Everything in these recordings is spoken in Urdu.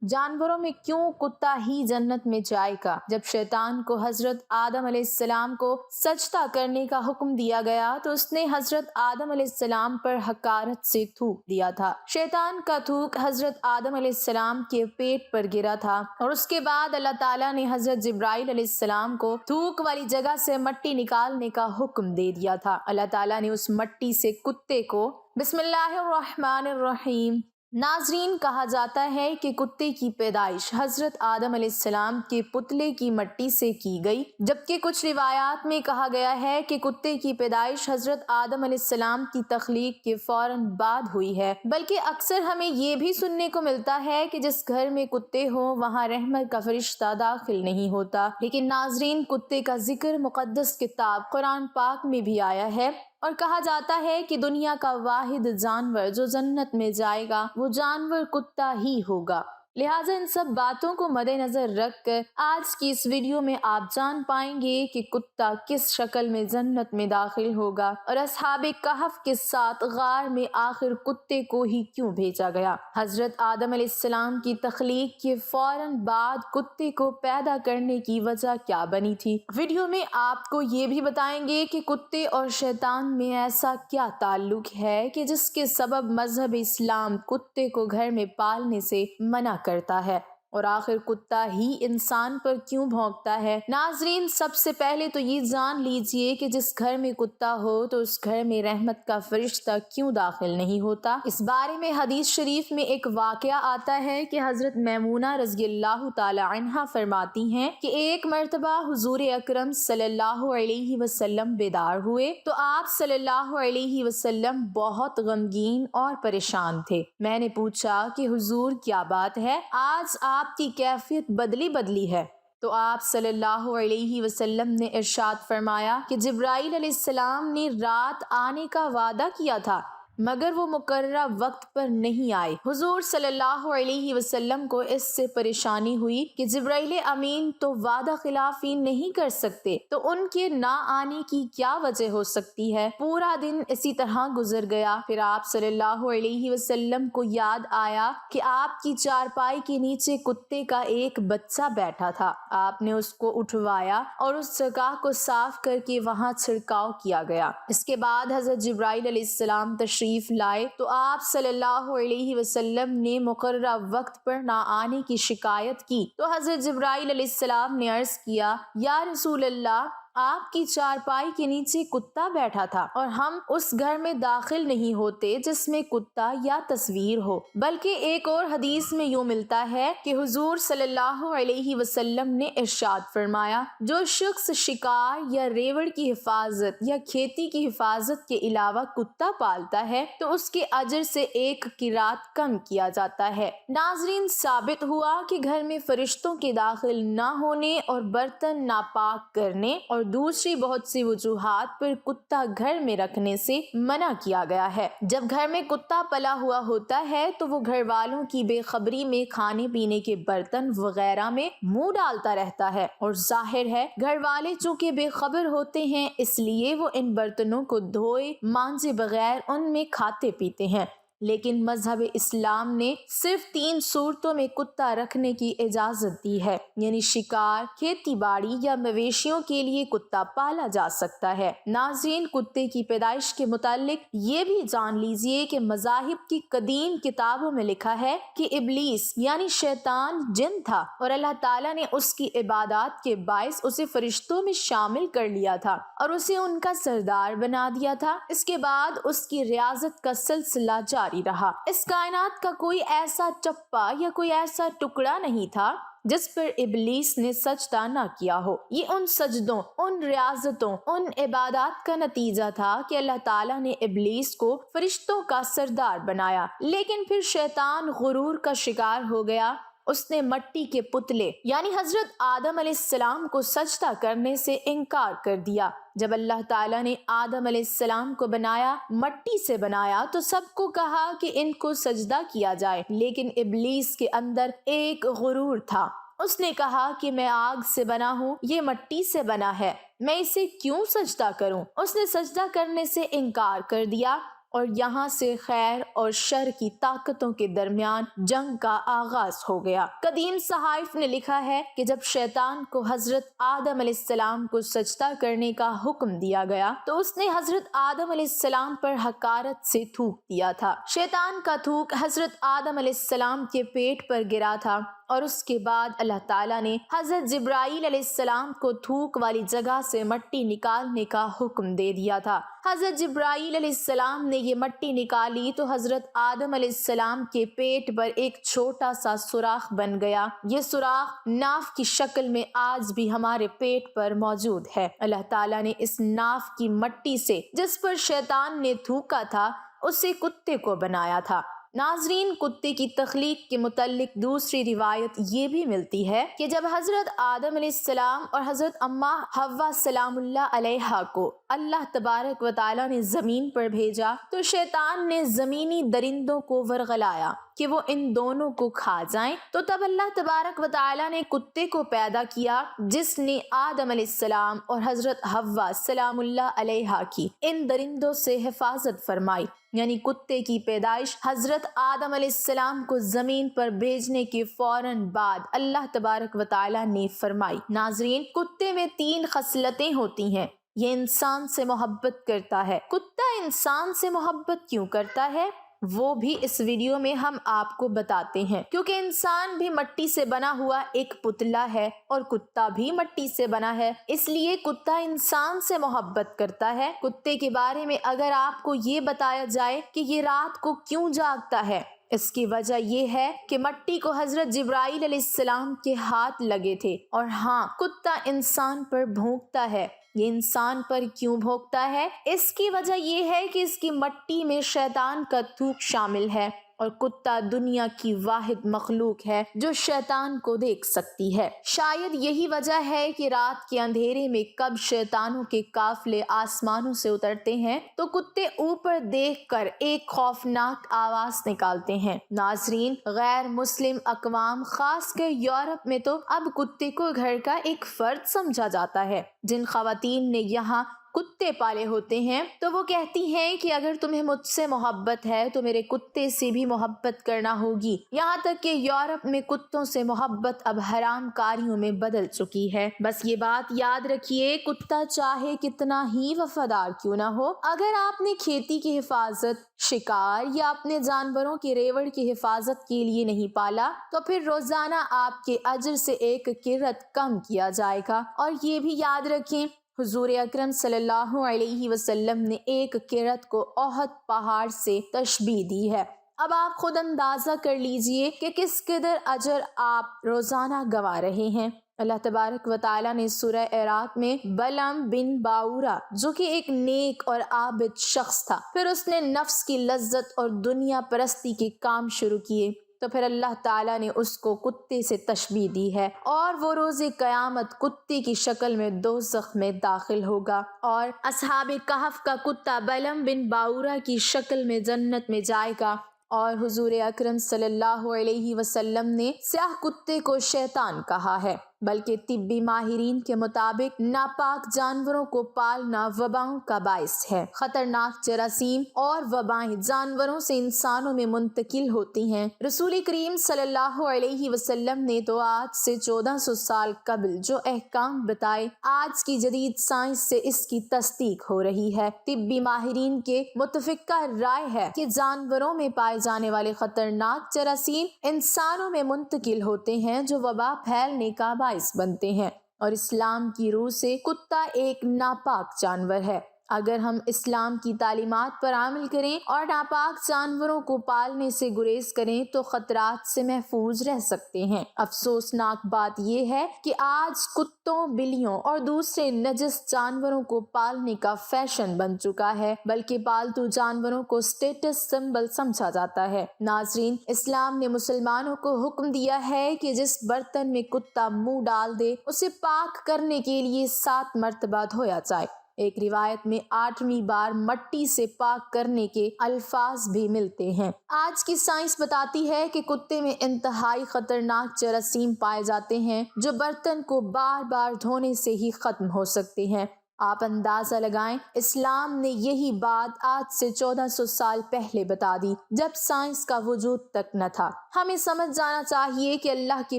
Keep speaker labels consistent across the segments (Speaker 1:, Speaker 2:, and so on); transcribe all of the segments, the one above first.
Speaker 1: جانوروں میں کیوں کتا ہی جنت میں جائے گا؟ جب شیطان کو حضرت آدم علیہ السلام کو سجدہ کرنے کا حکم دیا گیا تو اس نے حضرت آدم علیہ السلام پر حقارت سے تھوک دیا تھا۔ شیطان کا تھوک حضرت آدم علیہ السلام کے پیٹ پر گرا تھا اور اس کے بعد اللہ تعالیٰ نے حضرت جبرائیل علیہ السلام کو تھوک والی جگہ سے مٹی نکالنے کا حکم دے دیا تھا۔ اللہ تعالیٰ نے اس مٹی سے کتے کو بسم اللہ الرحمن الرحیم۔ ناظرین، کہا جاتا ہے کہ کتے کی پیدائش حضرت آدم علیہ السلام کے پتلے کی مٹی سے کی گئی، جبکہ کچھ روایات میں کہا گیا ہے کہ کتے کی پیدائش حضرت آدم علیہ السلام کی تخلیق کے فوراً بعد ہوئی ہے۔ بلکہ اکثر ہمیں یہ بھی سننے کو ملتا ہے کہ جس گھر میں کتے ہوں وہاں رحمت کا فرشتہ داخل نہیں ہوتا۔ لیکن ناظرین، کتے کا ذکر مقدس کتاب قرآن پاک میں بھی آیا ہے اور کہا جاتا ہے کہ دنیا کا واحد جانور جو جنت میں جائے گا وہ جانور کتا ہی ہوگا۔ لہٰذا ان سب باتوں کو مد نظر رکھ کر آج کی اس ویڈیو میں آپ جان پائیں گے کہ کتا کس شکل میں جنت میں داخل ہوگا اور اصحاب کہف کے ساتھ غار میں آخر کتے کو ہی کیوں بھیجا گیا۔ حضرت آدم علیہ السلام کی تخلیق کے فوراً بعد کتے کو پیدا کرنے کی وجہ کیا بنی تھی۔ ویڈیو میں آپ کو یہ بھی بتائیں گے کہ کتے اور شیطان میں ایسا کیا تعلق ہے کہ جس کے سبب مذہب اسلام کتے کو گھر میں پالنے سے منع کرتا ہے، اور آخر کتا ہی انسان پر کیوں بھونکتا ہے۔ ناظرین، سب سے پہلے تو یہ جان لیجئے کہ جس گھر میں کتا ہو تو اس گھر میں رحمت کا فرشتہ کیوں داخل نہیں ہوتا۔ اس بارے میں حدیث شریف میں ایک واقعہ آتا ہے کہ حضرت میمونہ رضی اللہ تعالی عنہا فرماتی ہیں کہ ایک مرتبہ حضور اکرم صلی اللہ علیہ وسلم بیدار ہوئے تو آپ صلی اللہ علیہ وسلم بہت غمگین اور پریشان تھے۔ میں نے پوچھا کہ حضور کیا بات ہے، آج آپ کی کیفیت بدلی ہے؟ تو آپ صلی اللہ علیہ وسلم نے ارشاد فرمایا کہ جبرائیل علیہ السلام نے رات آنے کا وعدہ کیا تھا مگر وہ مقررہ وقت پر نہیں آئے۔ حضور صلی اللہ علیہ وسلم کو اس سے پریشانی ہوئی کہ جبرائیل امین تو وعدہ خلافی نہیں کر سکتے، تو ان کے نہ آنے کی کیا وجہ ہو سکتی ہے۔ پورا دن اسی طرح گزر گیا۔ پھر آپ صلی اللہ علیہ وسلم کو یاد آیا کہ آپ کی چارپائی کے نیچے کتے کا ایک بچہ بیٹھا تھا۔ آپ نے اس کو اٹھوایا اور اس جگہ کو صاف کر کے وہاں چھڑکاؤ کیا گیا۔ اس کے بعد حضرت جبرائیل علیہ السلام تشریف لائے تو آپ صلی اللہ علیہ وسلم نے مقررہ وقت پر نہ آنے کی شکایت کی تو حضرت جبرائیل علیہ السلام نے عرض کیا، یا رسول اللہ، آپ کی چارپائی کے نیچے کتا بیٹھا تھا اور ہم اس گھر میں داخل نہیں ہوتے جس میں کتا یا تصویر ہو۔ بلکہ ایک اور حدیث میں یوں ملتا ہے کہ حضور صلی اللہ علیہ وسلم نے ارشاد فرمایا، جو شخص شکار یا ریوڑ کی حفاظت یا کھیتی کی حفاظت کے علاوہ کتا پالتا ہے تو اس کے اجر سے ایک قیراط کم کیا جاتا ہے۔ ناظرین، ثابت ہوا کہ گھر میں فرشتوں کے داخل نہ ہونے اور برتن ناپاک کرنے اور دوسری بہت سی وجوہات پر کتا گھر میں رکھنے سے منع کیا گیا ہے۔ جب گھر میں کتا پلا ہوا ہوتا ہے تو وہ گھر والوں کی بے خبری میں کھانے پینے کے برتن وغیرہ میں منہ ڈالتا رہتا ہے، اور ظاہر ہے گھر والے چونکہ بے خبر ہوتے ہیں اس لیے وہ ان برتنوں کو دھوئے مانجے بغیر ان میں کھاتے پیتے ہیں۔ لیکن مذہب اسلام نے صرف 3 صورتوں میں کتا رکھنے کی اجازت دی ہے، یعنی شکار، کھیتی باڑی یا مویشیوں کے لیے کتا پالا جا سکتا ہے۔ ناظرین، کتے کی پیدائش کے متعلق یہ بھی جان لیجئے کہ مذاہب کی قدیم کتابوں میں لکھا ہے کہ ابلیس یعنی شیطان جن تھا اور اللہ تعالیٰ نے اس کی عبادات کے باعث اسے فرشتوں میں شامل کر لیا تھا اور اسے ان کا سردار بنا دیا تھا۔ اس کے بعد اس کی ریاضت کا سلسلہ جاری رہا۔ اس کائنات کا کوئی ایسا چپا یا کوئی ایسا ٹکڑا نہیں تھا جس پر ابلیس نے سجدہ نہ کیا ہو۔ یہ ان سجدوں، ان ریاضتوں، ان عبادات کا نتیجہ تھا کہ اللہ تعالیٰ نے ابلیس کو فرشتوں کا سردار بنایا۔ لیکن پھر شیطان غرور کا شکار ہو گیا۔ اس نے مٹی کے پتلے یعنی حضرت آدم علیہ السلام کو سجدہ کرنے سے انکار کر دیا۔ جب اللہ تعالیٰ نے آدم علیہ السلام کو بنایا، مٹی سے بنایا، تو سب کو کہا کہ ان کو سجدہ کیا جائے، لیکن ابلیس کے اندر ایک غرور تھا۔ اس نے کہا کہ میں آگ سے بنا ہوں، یہ مٹی سے بنا ہے، میں اسے کیوں سجدہ کروں؟ اس نے سجدہ کرنے سے انکار کر دیا اور یہاں سے خیر اور شر کی طاقتوں کے درمیان جنگ کا آغاز ہو گیا۔ قدیم صحائف نے لکھا ہے کہ جب شیطان کو حضرت آدم علیہ السلام کو سجدہ کرنے کا حکم دیا گیا تو اس نے حضرت آدم علیہ السلام پر حقارت سے تھوک دیا تھا۔ شیطان کا تھوک حضرت آدم علیہ السلام کے پیٹ پر گرا تھا اور اس کے بعد اللہ تعالیٰ نے حضرت جبرائیل علیہ السلام کو تھوک والی جگہ سے مٹی نکالنے کا حکم دے دیا تھا۔ حضرت جبرائیل علیہ السلام نے یہ مٹی نکالی تو حضرت آدم علیہ السلام کے پیٹ پر ایک چھوٹا سا سوراخ بن گیا۔ یہ سوراخ ناف کی شکل میں آج بھی ہمارے پیٹ پر موجود ہے۔ اللہ تعالیٰ نے اس ناف کی مٹی سے جس پر شیطان نے تھوکا تھا اسے کتے کو بنایا تھا۔ ناظرین، کتے کی تخلیق کے متعلق دوسری روایت یہ بھی ملتی ہے کہ جب حضرت آدم علیہ السلام اور حضرت اماں حوا سلام اللہ علیہا کو اللہ تبارک و تعالیٰ نے زمین پر بھیجا تو شیطان نے زمینی درندوں کو ورغلایا کہ وہ ان دونوں کو کھا جائیں، تو تب اللہ تبارک و تعالیٰ نے کتے کو پیدا کیا جس نے آدم علیہ السلام اور حضرت حوا سلام اللہ علیہا کی ان درندوں سے حفاظت فرمائی۔ یعنی کتے کی پیدائش حضرت آدم علیہ السلام کو زمین پر بھیجنے کے فوراً بعد اللہ تبارک و تعالیٰ نے فرمائی۔ ناظرین، کتے میں 3 خصلتیں ہوتی ہیں۔ یہ انسان سے محبت کرتا ہے۔ کتا انسان سے محبت کیوں کرتا ہے وہ بھی اس ویڈیو میں ہم آپ کو بتاتے ہیں، کیونکہ انسان بھی مٹی سے بنا ہوا ایک پتلا ہے اور کتا بھی مٹی سے بنا ہے، اس لیے کتا انسان سے محبت کرتا ہے۔ کتے کے بارے میں اگر آپ کو یہ بتایا جائے کہ یہ رات کو کیوں جاگتا ہے، اس کی وجہ یہ ہے کہ مٹی کو حضرت جبرائیل علیہ السلام کے ہاتھ لگے تھے۔ اور ہاں، کتا انسان پر بھونکتا ہے۔ یہ انسان پر کیوں بھونکتا ہے؟ اس کی وجہ یہ ہے کہ اس کی مٹی میں شیطان کا تھوک شامل ہے اور کتا دنیا کی واحد مخلوق ہے جو شیطان کو دیکھ سکتی ہے۔ شاید یہی وجہ ہے کہ رات کے اندھیرے میں کب شیطانوں کے قافلے آسمانوں سے اترتے ہیں تو کتے اوپر دیکھ کر ایک خوفناک آواز نکالتے ہیں۔ ناظرین، غیر مسلم اقوام خاص کر یورپ میں تو اب کتے کو گھر کا ایک فرد سمجھا جاتا ہے۔ جن خواتین نے یہاں کتے پالے ہوتے ہیں تو وہ کہتی ہیں کہ اگر تمہیں مجھ سے محبت ہے تو میرے کتے سے بھی محبت کرنا ہوگی۔ یہاں تک کہ یورپ میں کتوں سے محبت اب حرام کاریوں میں بدل چکی ہے۔ بس یہ بات یاد رکھیے، کتا چاہے کتنا ہی وفادار کیوں نہ ہو، اگر آپ نے کھیتی کی حفاظت، شکار یا اپنے جانوروں کے ریوڑ کی حفاظت کے لیے نہیں پالا تو پھر روزانہ آپ کے اجر سے ایک کرت کم کیا جائے گا۔ اور یہ بھی یاد رکھیں، حضور اکرم صلی اللہ علیہ وسلم نے ایک کرت کو احد پہاڑ سے تشبیہ دی ہے۔ اب آپ خود اندازہ کر لیجئے کہ کس قدر اجر آپ روزانہ گنوا رہے ہیں۔ اللہ تبارک و تعالیٰ نے سورہ اعراف میں بلعم بن باورا جو کہ ایک نیک اور عابد شخص تھا، پھر اس نے نفس کی لذت اور دنیا پرستی کے کام شروع کیے تو پھر اللہ تعالیٰ نے اس کو کتے سے تشبیہ دی ہے اور وہ روز قیامت کتے کی شکل میں دوزخ میں داخل ہوگا، اور اصحاب کہف کا کتا بلعم بن باورا کی شکل میں جنت میں جائے گا۔ اور حضور اکرم صلی اللہ علیہ وسلم نے سیاہ کتے کو شیطان کہا ہے، بلکہ طبی ماہرین کے مطابق ناپاک جانوروں کو پالنا وباؤں کا باعث ہے۔ خطرناک جراثیم اور وبائیں جانوروں سے انسانوں میں منتقل ہوتی ہیں۔ رسول کریم صلی اللہ علیہ وسلم نے تو آج سے 1400 سال قبل جو احکام بتائے، آج کی جدید سائنس سے اس کی تصدیق ہو رہی ہے۔ طبی ماہرین کے متفقہ رائے ہے کہ جانوروں میں پائے جانے والے خطرناک جراثیم انسانوں میں منتقل ہوتے ہیں جو وبا پھیلنے کا باعث بنتے ہیں، اور اسلام کی روح سے کتا ایک ناپاک جانور ہے۔ اگر ہم اسلام کی تعلیمات پر عمل کریں اور ناپاک جانوروں کو پالنے سے گریز کریں تو خطرات سے محفوظ رہ سکتے ہیں۔ افسوسناک بات یہ ہے کہ آج کتوں، بلیوں اور دوسرے نجس جانوروں کو پالنے کا فیشن بن چکا ہے، بلکہ پالتو جانوروں کو اسٹیٹس سمبل سمجھا جاتا ہے۔ ناظرین، اسلام نے مسلمانوں کو حکم دیا ہے کہ جس برتن میں کتا منہ ڈال دے اسے پاک کرنے کے لیے 7 مرتبہ دھویا جائے۔ ایک روایت میں 8ویں بار مٹی سے پاک کرنے کے الفاظ بھی ملتے ہیں۔ آج کی سائنس بتاتی ہے کہ کتے میں انتہائی خطرناک جراثیم پائے جاتے ہیں جو برتن کو بار بار دھونے سے ہی ختم ہو سکتے ہیں۔ آپ اندازہ لگائیں، اسلام نے یہی بات آج سے 1400 سال پہلے بتا دی، جب سائنس کا وجود تک نہ تھا۔ ہمیں سمجھ جانا چاہیے کہ اللہ کے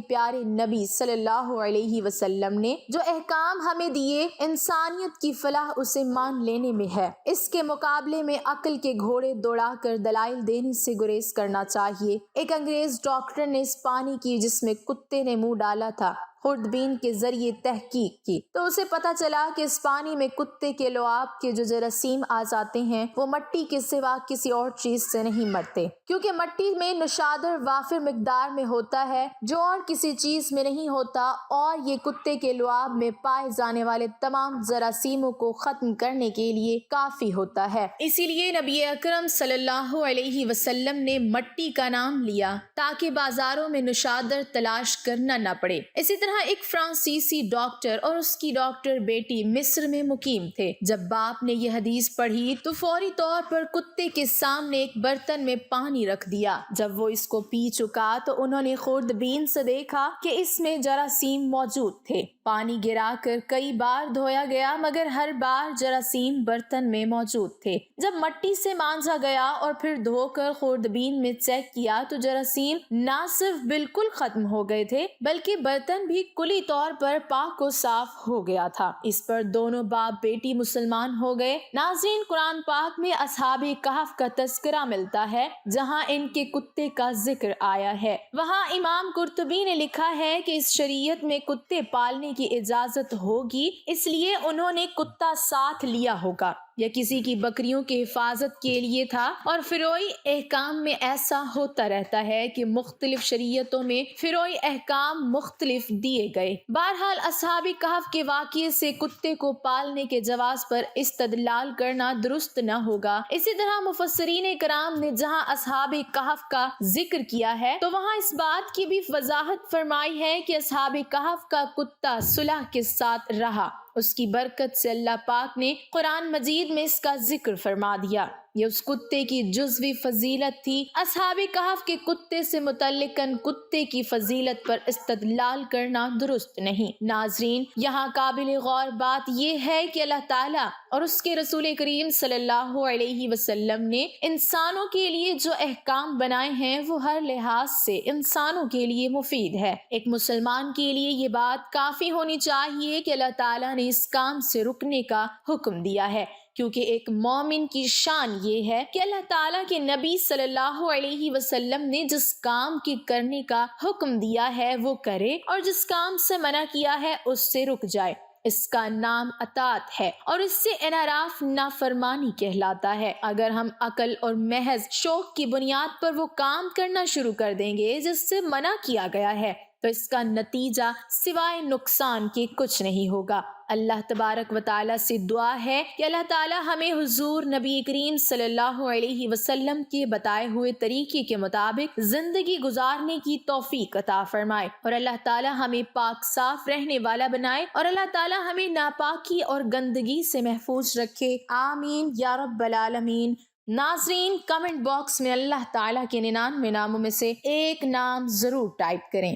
Speaker 1: پیارے نبی صلی اللہ علیہ وسلم نے جو احکام ہمیں دیے، انسانیت کی فلاح اسے مان لینے میں ہے۔ اس کے مقابلے میں عقل کے گھوڑے دوڑا کر دلائل دینے سے گریز کرنا چاہیے۔ ایک انگریز ڈاکٹر نے اس پانی کی جس میں کتے نے منہ ڈالا تھا خوردبین کے ذریعے تحقیق کی، تو اسے پتہ چلا کہ اس پانی میں کتے کے لعاب کے جو جراثیم آ جاتے ہیں وہ مٹی کے سوا کسی اور چیز سے نہیں مرتے، کیونکہ مٹی میں نشادر وافر مقدار میں ہوتا ہے جو اور کسی چیز میں نہیں ہوتا، اور یہ کتے کے لعاب میں پائے جانے والے تمام جراثیموں کو ختم کرنے کے لیے کافی ہوتا ہے۔ اسی لیے نبی اکرم صلی اللہ علیہ وسلم نے مٹی کا نام لیا تاکہ بازاروں میں نشادر تلاش کرنا نہ پڑے۔ اسی طرح ایک فرانسیسی ڈاکٹر اور اس کی ڈاکٹر بیٹی مصر میں مقیم تھے۔ جب باپ نے یہ حدیث پڑھی تو فوری طور پر کتے کے سامنے ایک برتن میں پانی رکھ دیا۔ جب وہ اس کو پی چکا تو انہوں نے خوردبین سے دیکھا کہ اس میں جراثیم موجود تھے۔ پانی گرا کر کئی بار دھویا گیا مگر ہر بار جراثیم برتن میں موجود تھے۔ جب مٹی سے مانجا گیا اور پھر دھو کر خوردبین میں چیک کیا تو جراثیم نہ صرف بالکل ختم ہو گئے تھے بلکہ برتن بھی کلی طور پر پاک و صاف ہو گیا تھا۔ اس پر دونوں باپ بیٹی مسلمان ہو گئے۔ ناظرین، قرآن پاک میں اصحاب کہف کا تذکرہ ملتا ہے جہاں ان کے کتے کا ذکر آیا ہے۔ وہاں امام قرطبی نے لکھا ہے کہ اس شریعت میں کتے پالنے کی اجازت ہوگی، اس لیے انہوں نے کتا ساتھ لیا ہوگا، یا کسی کی بکریوں کی حفاظت کے لیے تھا۔ اور فروعی احکام میں ایسا ہوتا رہتا ہے کہ مختلف شریعتوں میں فروعی احکام مختلف دیے گئے۔ بہرحال اصحاب کہف کے واقعے سے کتے کو پالنے کے جواز پر استدلال کرنا درست نہ ہوگا۔ اسی طرح مفسرین کرام نے جہاں اصحاب کہف کا ذکر کیا ہے تو وہاں اس بات کی بھی وضاحت فرمائی ہے کہ اصحاب کہف کا کتا صلح کے ساتھ رہا، اس کی برکت سے اللہ پاک نے قرآن مجید میں اس کا ذکر فرما دیا۔ یہ اس کتے کی جزوی فضیلت تھی۔ اصحاب کہف کے کتے سے متعلقاً کتے کی فضیلت پر استدلال کرنا درست نہیں۔ ناظرین، یہاں قابل غور بات یہ ہے کہ اللہ تعالیٰ اور اس کے رسول کریم صلی اللہ علیہ وسلم نے انسانوں کے لیے جو احکام بنائے ہیں وہ ہر لحاظ سے انسانوں کے لیے مفید ہے۔ ایک مسلمان کے لیے یہ بات کافی ہونی چاہیے کہ اللہ تعالیٰ نے اس کام سے رکنے کا حکم دیا ہے، کیونکہ ایک مومن کی شان یہ ہے کہ اللہ تعالیٰ کے نبی صلی اللہ علیہ وسلم نے جس کام کے کرنے کا حکم دیا ہے وہ کرے، اور جس کام سے منع کیا ہے اس سے رک جائے۔ اس کا نام اطاعت ہے، اور اس سے انحراف نافرمانی کہلاتا ہے۔ اگر ہم عقل اور محض شوق کی بنیاد پر وہ کام کرنا شروع کر دیں گے جس سے منع کیا گیا ہے تو اس کا نتیجہ سوائے نقصان کے کچھ نہیں ہوگا۔ اللہ تبارک و تعالیٰ سے دعا ہے کہ اللہ تعالیٰ ہمیں حضور نبی کریم صلی اللہ علیہ وسلم کے بتائے ہوئے طریقے کے مطابق زندگی گزارنے کی توفیق عطا فرمائے، اور اللہ تعالیٰ ہمیں پاک صاف رہنے والا بنائے، اور اللہ تعالیٰ ہمیں ناپاکی اور گندگی سے محفوظ رکھے۔ آمین یا رب العالمین۔ ناظرین، کمنٹ باکس میں اللہ تعالیٰ کے 99 ناموں میں سے ایک نام ضرور ٹائپ کریں۔